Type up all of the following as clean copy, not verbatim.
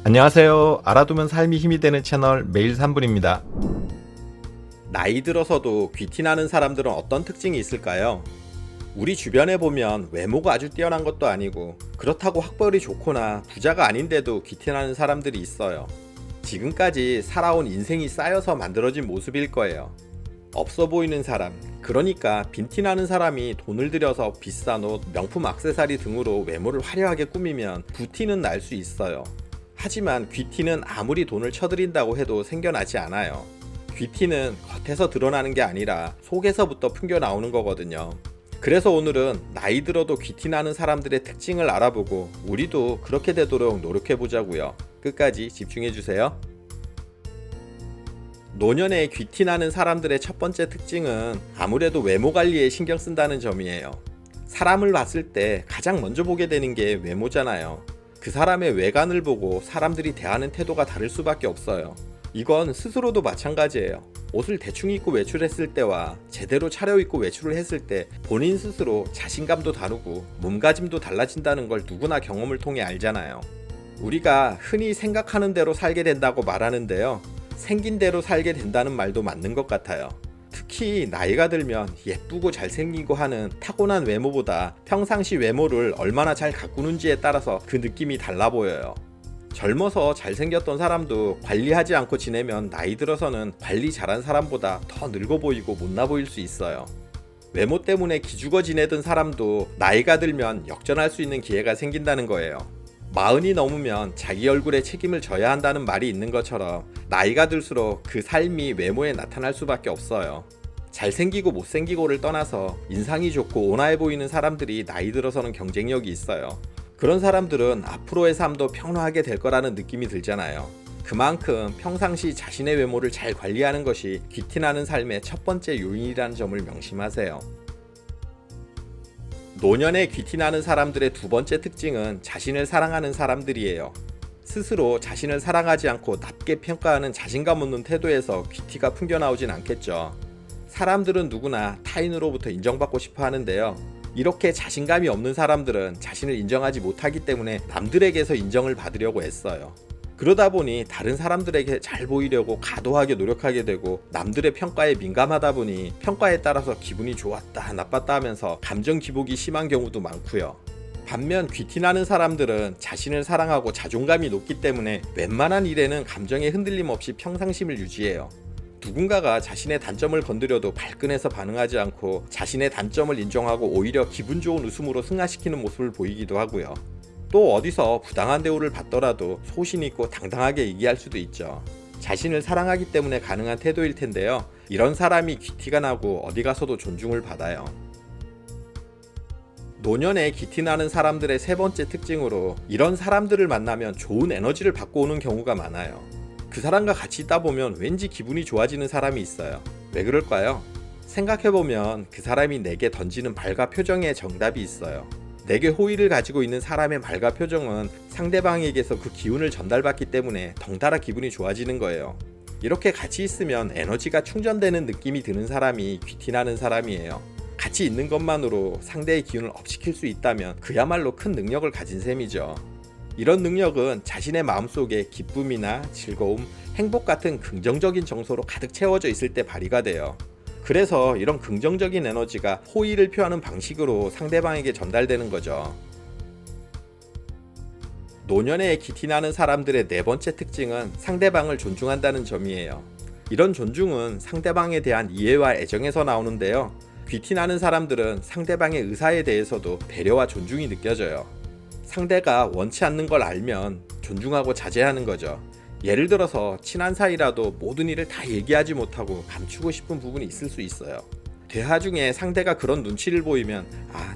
안녕하세요. 알아두면 삶이 힘이 되는 채널 매일 3분입니다. 나이 들어서도 귀티나는 사람들은 어떤 특징이 있을까요? 우리 주변에 보면 외모가 아주 뛰어난 것도 아니고 그렇다고 학벌이 좋거나 부자가 아닌데도 귀티나는 사람들이 있어요. 지금까지 살아온 인생이 쌓여서 만들어진 모습일 거예요. 없어 보이는 사람, 그러니까 빈티나는 사람이 돈을 들여서 비싼 옷, 명품 액세서리 등으로 외모를 화려하게 꾸미면 부티는 날 수 있어요. 하지만 귀티는 아무리 돈을 쳐들인다고 해도 생겨나지 않아요. 귀티는 겉에서 드러나는 게 아니라 속에서부터 풍겨 나오는 거거든요. 그래서 오늘은 나이 들어도 귀티나는 사람들의 특징을 알아보고 우리도 그렇게 되도록 노력해 보자고요. 끝까지 집중해 주세요. 노년에 귀티나는 사람들의 첫 번째 특징은 아무래도 외모 관리에 신경 쓴다는 점이에요. 사람을 봤을 때 가장 먼저 보게 되는 게 외모잖아요. 그 사람의 외관을 보고 사람들이 대하는 태도가 다를 수밖에 없어요. 이건 스스로도 마찬가지예요. 옷을 대충 입고 외출했을 때와 제대로 차려입고 외출을 했을 때 본인 스스로 자신감도 다르고 몸가짐도 달라진다는 걸 누구나 경험을 통해 알잖아요. 우리가 흔히 생각하는 대로 살게 된다고 말하는데요. 생긴 대로 살게 된다는 말도 맞는 것 같아요. 특히 나이가 들면 예쁘고 잘생기고 하는 타고난 외모보다 평상시 외모를 얼마나 잘 가꾸는지에 따라서 그 느낌이 달라 보여요. 젊어서 잘생겼던 사람도 관리하지 않고 지내면 나이 들어서는 관리 잘한 사람보다 더 늙어 보이고 못나 보일 수 있어요. 외모 때문에 기죽어 지내던 사람도 나이가 들면 역전할 수 있는 기회가 생긴다는 거예요. 40이 넘으면 자기 얼굴에 책임을 져야 한다는 말이 있는 것처럼 나이가 들수록 그 삶이 외모에 나타날 수밖에 없어요. 잘생기고 못생기고를 떠나서 인상이 좋고 온화해 보이는 사람들이 나이 들어서는 경쟁력이 있어요. 그런 사람들은 앞으로의 삶도 평화하게 될 거라는 느낌이 들잖아요. 그만큼 평상시 자신의 외모를 잘 관리하는 것이 귀티나는 삶의 첫 번째 요인이라는 점을 명심하세요. 노년에 귀티나는 사람들의 두 번째 특징은 자신을 사랑하는 사람들이에요. 스스로 자신을 사랑하지 않고 낮게 평가하는 자신감 없는 태도에서 귀티가 풍겨나오진 않겠죠. 사람들은 누구나 타인으로부터 인정받고 싶어 하는데요. 이렇게 자신감이 없는 사람들은 자신을 인정하지 못하기 때문에 남들에게서 인정을 받으려고 애써요. 그러다 보니 다른 사람들에게 잘 보이려고 과도하게 노력하게 되고 남들의 평가에 민감하다 보니 평가에 따라서 기분이 좋았다 나빴다 하면서 감정 기복이 심한 경우도 많고요. 반면 귀티나는 사람들은 자신을 사랑하고 자존감이 높기 때문에 웬만한 일에는 감정의 흔들림 없이 평상심을 유지해요. 누군가가 자신의 단점을 건드려도 발끈해서 반응하지 않고 자신의 단점을 인정하고 오히려 기분 좋은 웃음으로 승화시키는 모습을 보이기도 하고요. 또 어디서 부당한 대우를 받더라도 소신 있고 당당하게 얘기할 수도 있죠. 자신을 사랑하기 때문에 가능한 태도일 텐데요. 이런 사람이 귀티가 나고 어디 가서도 존중을 받아요. 노년에 귀티나는 사람들의 세 번째 특징으로 이런 사람들을 만나면 좋은 에너지를 받고 오는 경우가 많아요. 그 사람과 같이 있다 보면 왠지 기분이 좋아지는 사람이 있어요. 왜 그럴까요? 생각해보면 그 사람이 내게 던지는 말과 표정에 정답이 있어요. 내게 호의를 가지고 있는 사람의 말과 표정은 상대방에게서 그 기운을 전달받기 때문에 덩달아 기분이 좋아지는 거예요. 이렇게 같이 있으면 에너지가 충전되는 느낌이 드는 사람이 귀티나는 사람이에요. 같이 있는 것만으로 상대의 기운을 업시킬 수 있다면 그야말로 큰 능력을 가진 셈이죠. 이런 능력은 자신의 마음속에 기쁨이나 즐거움, 행복 같은 긍정적인 정서로 가득 채워져 있을 때 발휘가 돼요. 그래서 이런 긍정적인 에너지가 호의를 표하는 방식으로 상대방에게 전달되는 거죠. 노년에 귀티나는 사람들의 네 번째 특징은 상대방을 존중한다는 점이에요. 이런 존중은 상대방에 대한 이해와 애정에서 나오는데요. 귀티나는 사람들은 상대방의 의사에 대해서도 배려와 존중이 느껴져요. 상대가 원치 않는 걸 알면 존중하고 자제하는 거죠. 예를 들어서 친한 사이라도 모든 일을 다 얘기하지 못하고 감추고 싶은 부분이 있을 수 있어요. 대화 중에 상대가 그런 눈치를 보이면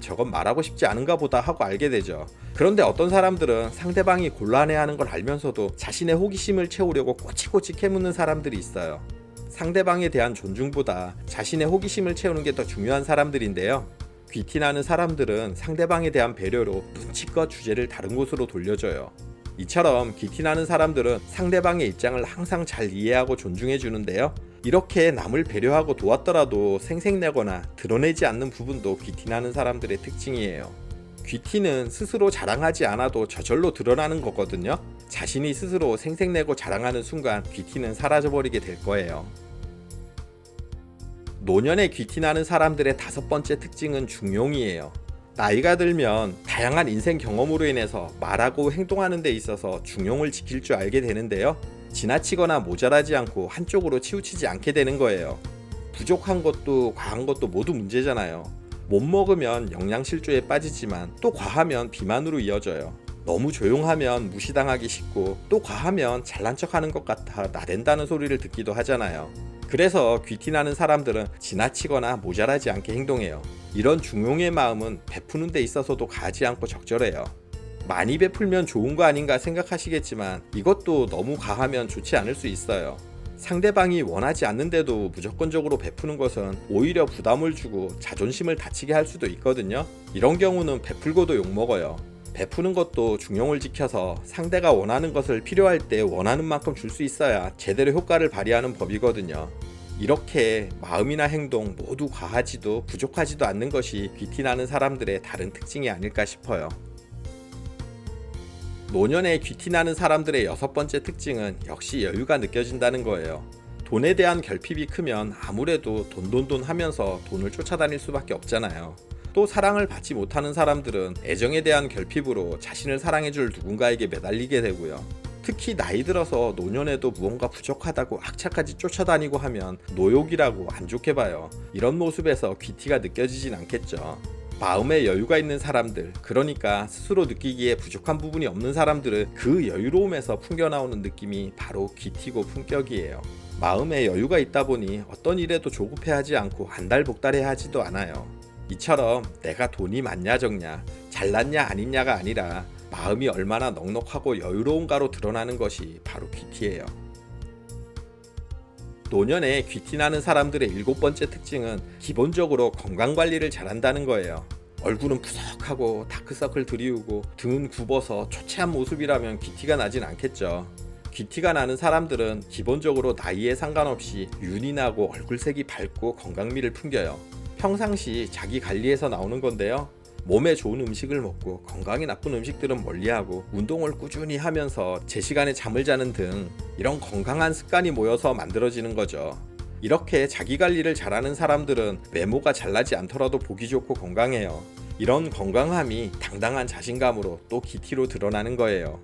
저건 말하고 싶지 않은가 보다 하고 알게 되죠. 그런데 어떤 사람들은 상대방이 곤란해하는 걸 알면서도 자신의 호기심을 채우려고 꼬치꼬치 캐묻는 사람들이 있어요. 상대방에 대한 존중보다 자신의 호기심을 채우는 게 더 중요한 사람들인데요. 귀티나는 사람들은 상대방에 대한 배려로 눈치껏 주제를 다른 곳으로 돌려줘요. 이처럼 귀티나는 사람들은 상대방의 입장을 항상 잘 이해하고 존중해 주는데요. 이렇게 남을 배려하고 도왔더라도 생색내거나 드러내지 않는 부분도 귀티나는 사람들의 특징이에요. 귀티는 스스로 자랑하지 않아도 저절로 드러나는 거거든요. 자신이 스스로 생색내고 자랑하는 순간 귀티는 사라져버리게 될 거예요. 노년에 귀티나는 사람들의 5번째 특징은 중용이에요. 나이가 들면 다양한 인생 경험으로 인해서 말하고 행동하는 데 있어서 중용을 지킬 줄 알게 되는데요. 지나치거나 모자라지 않고 한쪽으로 치우치지 않게 되는 거예요. 부족한 것도 과한 것도 모두 문제잖아요. 못 먹으면 영양실조에 빠지지만 또 과하면 비만으로 이어져요. 너무 조용하면 무시당하기 쉽고 또 과하면 잘난 척하는 것 같아 나댄다는 소리를 듣기도 하잖아요. 그래서 귀티나는 사람들은 지나치거나 모자라지 않게 행동해요. 이런 중용의 마음은 베푸는 데 있어서도 가지 않고 적절해요. 많이 베풀면 좋은 거 아닌가 생각하시겠지만 이것도 너무 과하면 좋지 않을 수 있어요. 상대방이 원하지 않는데도 무조건적으로 베푸는 것은 오히려 부담을 주고 자존심을 다치게 할 수도 있거든요. 이런 경우는 베풀고도 욕먹어요. 베푸는 것도 중용을 지켜서 상대가 원하는 것을 필요할 때 원하는 만큼 줄 수 있어야 제대로 효과를 발휘하는 법이거든요. 이렇게 마음이나 행동 모두 과하지도 부족하지도 않는 것이 귀티나는 사람들의 다른 특징이 아닐까 싶어요. 노년에 귀티나는 사람들의 6번째 특징은 역시 여유가 느껴진다는 거예요. 돈에 대한 결핍이 크면 아무래도 돈 하면서 돈을 쫓아다닐 수밖에 없잖아요. 또 사랑을 받지 못하는 사람들은 애정에 대한 결핍으로 자신을 사랑해줄 누군가에게 매달리게 되고요. 특히 나이 들어서 노년에도 무언가 부족하다고 악착같이 쫓아다니고 하면 노욕이라고 안 좋게 봐요. 이런 모습에서 귀티가 느껴지진 않겠죠. 마음에 여유가 있는 사람들, 그러니까 스스로 느끼기에 부족한 부분이 없는 사람들은 그 여유로움에서 풍겨나오는 느낌이 바로 귀티고 품격이에요. 마음에 여유가 있다 보니 어떤 일에도 조급해하지 않고 안달복달해 하지도 않아요. 이처럼 내가 돈이 많냐 적냐, 잘났냐 아니냐가 아니라 마음이 얼마나 넉넉하고 여유로운가로 드러나는 것이 바로 귀티예요. 노년에 귀티나는 사람들의 7번째 특징은 기본적으로 건강관리를 잘한다는 거예요. 얼굴은 푸석하고 다크서클 드리우고 등은 굽어서 초췌한 모습이라면 귀티가 나진 않겠죠. 귀티가 나는 사람들은 기본적으로 나이에 상관없이 윤이 나고 얼굴색이 밝고 건강미를 풍겨요. 평상시 자기 관리에서 나오는 건데요. 몸에 좋은 음식을 먹고 건강에 나쁜 음식들은 멀리하고 운동을 꾸준히 하면서 제 시간에 잠을 자는 등 이런 건강한 습관이 모여서 만들어지는 거죠. 이렇게 자기 관리를 잘하는 사람들은 외모가 잘나지 않더라도 보기 좋고 건강해요. 이런 건강함이 당당한 자신감으로 또 귀티로 드러나는 거예요.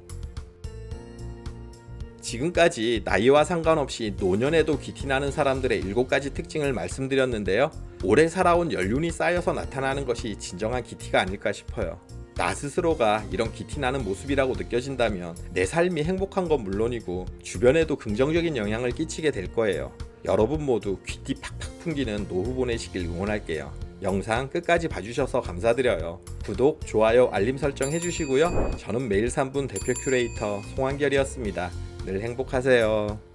지금까지 나이와 상관없이 노년에도 귀티나는 사람들의 7가지 특징을 말씀드렸는데요. 오래 살아온 연륜이 쌓여서 나타나는 것이 진정한 귀티가 아닐까 싶어요. 나 스스로가 이런 귀티나는 모습이라고 느껴진다면 내 삶이 행복한 건 물론이고 주변에도 긍정적인 영향을 끼치게 될 거예요. 여러분 모두 귀티 팍팍 풍기는 노후 보내시길 응원할게요. 영상 끝까지 봐주셔서 감사드려요. 구독, 좋아요, 알림 설정 해주시고요. 저는 매일 3분 대표 큐레이터 송한결이었습니다. 늘 행복하세요.